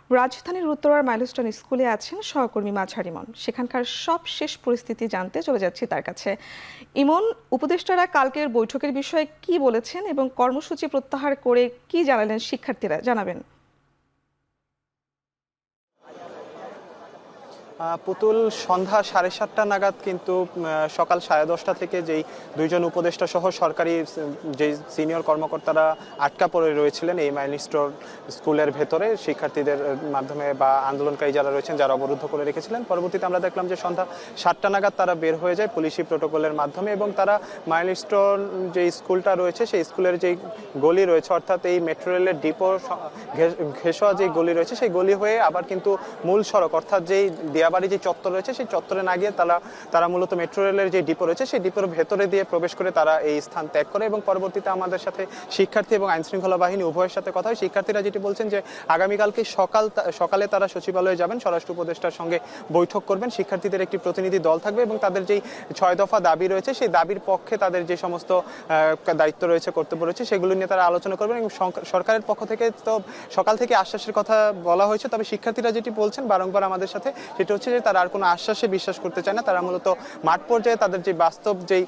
রাজধানীর উত্তরার মাইলস্টোন স্কুলে আছেন সহকর্মী মাঝার ইমন। সেখানকার সব শেষ পরিস্থিতি জানতে চলে যাচ্ছি তার কাছে। ইমন, উপদেষ্টারা কালকের বৈঠকের বিষয়ে কি বলেছেন এবং কর্মসূচি প্রত্যাহার করে কি জানালেন শিক্ষার্থীরা, জানাবেন। পুতুল, সন্ধ্যা 7:30টা নাগাদ কিন্তু সকাল 10:30 থেকে যেই দুইজন উপদেষ্টা সহ সরকারি যে সিনিয়র কর্মকর্তারা আটকা পড়ে রয়েছিলেন এই মাইলস্টোন স্কুলের ভেতরে শিক্ষার্থীদের মাধ্যমে বা আন্দোলনকারী যারা রয়েছেন যারা অবরুদ্ধ করে রেখেছিলেন, পরবর্তীতে আমরা দেখলাম যে সন্ধ্যা 7টা নাগাদ তারা বের হয়ে যায় পুলিশি প্রোটোকলের মাধ্যমে এবং তারা মাইলস্টোন যে স্কুলটা রয়েছে সেই স্কুলের যে গলি রয়েছে, অর্থাৎ এই মেট্রো রেলের ডিপো ঘেঁষোয়া যে গলি রয়েছে সেই গলি হয়ে আবার কিন্তু মূল সড়ক অর্থাৎ যেই দিয়াবাড়ি যে চত্বর রয়েছে সেই চত্বরে না গিয়ে তারা মূলত মেট্রো রেলের যে ডিপো রয়েছে সেই ডিপোর ভেতরে দিয়ে প্রবেশ করে তারা এই স্থান ত্যাগ করে এবং পরবর্তীতে আমাদের সাথে শিক্ষার্থী এবং আইনশৃঙ্খলা বাহিনী উভয়ের সাথে কথা হয়। শিক্ষার্থীরা যেটি বলছেন যে আগামীকালকে সকালে তারা সচিবালয়ে যাবেন, স্বরাষ্ট্র উপদেষ্টার সঙ্গে বৈঠক করবেন, শিক্ষার্থীদের একটি প্রতিনিধি দল থাকবে এবং তাদের যেই 6 দফা দাবি রয়েছে সেই দাবির পক্ষে তাদের যে সমস্ত দায়িত্ব রয়েছে, কর্তব্য রয়েছে সেগুলো নিয়ে তারা আলোচনা করবেন এবং সরকারের পক্ষ থেকে তো সকাল থেকে আশ্বাসের কথা বলা হয়েছে, তবে শিক্ষার্থীরা যেটি বলছেন বারংবার আমাদের সাথে সেটা হচ্ছে যে তারা আর কোনো আশ্বাসে বিশ্বাস করতে চায় না। তারা মূলত মাঠ পর্যায়ে তাদের যে বাস্তব যেই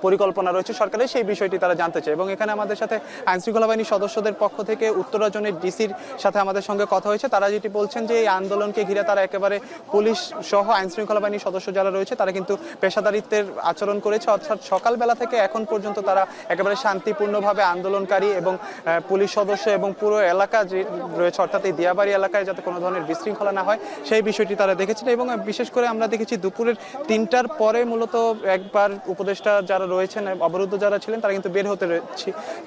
পরিকল্পনা রয়েছে সরকারের সেই বিষয়টি তারা জানতে চায় এবং এখানে আমাদের সাথে আইনশৃঙ্খলা বাহিনীর সদস্যদের পক্ষ থেকে উত্তরা জোনের ডিসির সাথে আমাদের সঙ্গে কথা হয়েছে। তারা যেটি বলছেন যে এই আন্দোলনকে ঘিরে তারা একেবারে পুলিশ সহ আইনশৃঙ্খলা বাহিনীর সদস্য যারা রয়েছে তারা কিন্তু পেশাদারিত্বের আচরণ করেছে, অর্থাৎ সকালবেলা থেকে এখন পর্যন্ত তারা একেবারে শান্তিপূর্ণভাবে আন্দোলনকারী এবং পুলিশ সদস্য এবং পুরো এলাকা যে রয়েছে অর্থাৎ এই দিয়াবাড়ি এলাকায় যাতে কোনো ধরনের বিশৃঙ্খলা না হয় সেই বিষয়টি তারা দেখেছেন এবং বিশেষ করে আমরা দেখেছি দুপুরের 3টার পরে মূলত একবার উপদেষ্টা যারা রয়েছেন অবরুদ্ধ যারা ছিলেন তারা কিন্তু বের হতে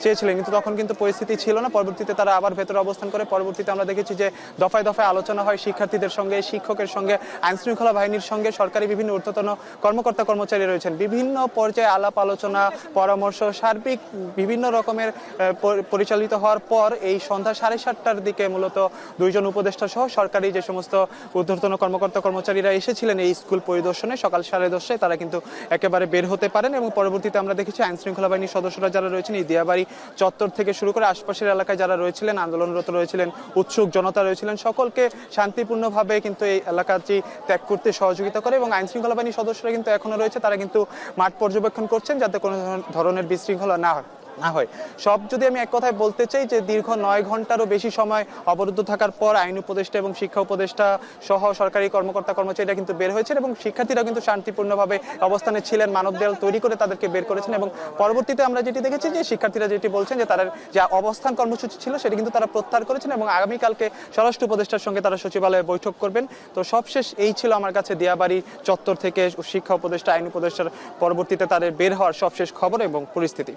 চেয়েছিলেন, কিন্তু তখন কিন্তু পরিস্থিতি ছিল না। পরবর্তীতে তারা আবার ভেতরে অবস্থান করে পরবর্তীতে আমরা দেখেছি যে দফায় দফায় আলোচনা হয় শিক্ষার্থীদের সঙ্গে, শিক্ষকের সঙ্গে, আইনশৃঙ্খলা বাহিনীর সঙ্গে, সরকারি বিভিন্ন ঊর্ধ্বতন কর্মকর্তা কর্মচারী রয়েছেন, বিভিন্ন পর্যায়ে আলাপ আলোচনা পরামর্শ সার্বিক বিভিন্ন রকমের পরিচালিত হওয়ার পর এই সন্ধ্যা 7:30টার দিকে মূলত দুইজন উপদেষ্টা সহ সরকারি যে সমস্ত ঊর্ধ্বতন কর্মকর্তা কর্মচারীরা এসেছিলেন এই স্কুল পরিদর্শনে সকাল 10:30টায় তারা কিন্তু একেবারে বের হতে পারেন এবং পরবর্তীতে আমরা দেখেছি আইনশৃঙ্খলা বাহিনীর সদস্যরা যারা রয়েছেন এই দিয়াবাড়ি চত্বর থেকে শুরু করে আশপাশের এলাকায় যারা রয়েছিলেন আন্দোলনরত রয়েছিলেন, উৎসুক জনতা রয়েছিলেন, সকলকে শান্তিপূর্ণভাবে কিন্তু এই এলাকাটি ত্যাগ করতে সহযোগিতা করে এবং আইনশৃঙ্খলা বাহিনীর সদস্যরা কিন্তু এখনো রয়েছে, তারা কিন্তু মাঠ পর্যবেক্ষণ করছেন যাতে কোনো ধরনের বিশৃঙ্খলা না হয়। সব যদি আমি এক কথায় বলতে চাই যে দীর্ঘ 9 ঘন্টারও বেশি সময় অবরুদ্ধ থাকার পর আইন উপদেষ্টা এবং শিক্ষা উপদেষ্টা সহ সরকারি কর্মকর্তা কর্মচারীরা কিন্তু বের হয়েছেন এবং শিক্ষার্থীরা কিন্তু শান্তিপূর্ণভাবে অবস্থানে ছিলেন, মানব দেয়াল তৈরি করে তাদেরকে বের করেছেন এবং পরবর্তীতে আমরা যেটি দেখেছি যে শিক্ষার্থীরা যেটি বলছেন যে তারা যে অবস্থান কর্মসূচি ছিল সেটি কিন্তু তারা প্রত্যাহার করেছেন এবং আগামীকালকে স্বরাষ্ট্র উপদেষ্টার সঙ্গে তারা সচিবালয়ে বৈঠক করবেন। তো সবশেষ এই ছিল আমার কাছে দিয়াবাড়ি চত্বর থেকে শিক্ষা উপদেষ্টা আইন উপদেষ্টার পরবর্তীতে তাদের বের হওয়ার সবশেষ খবর এবং পরিস্থিতি।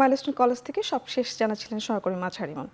মাইলস্টোন কলেজ থেকে সবশেষ জানাচ্ছিলেন সহকর্মী মাঝার ইমন।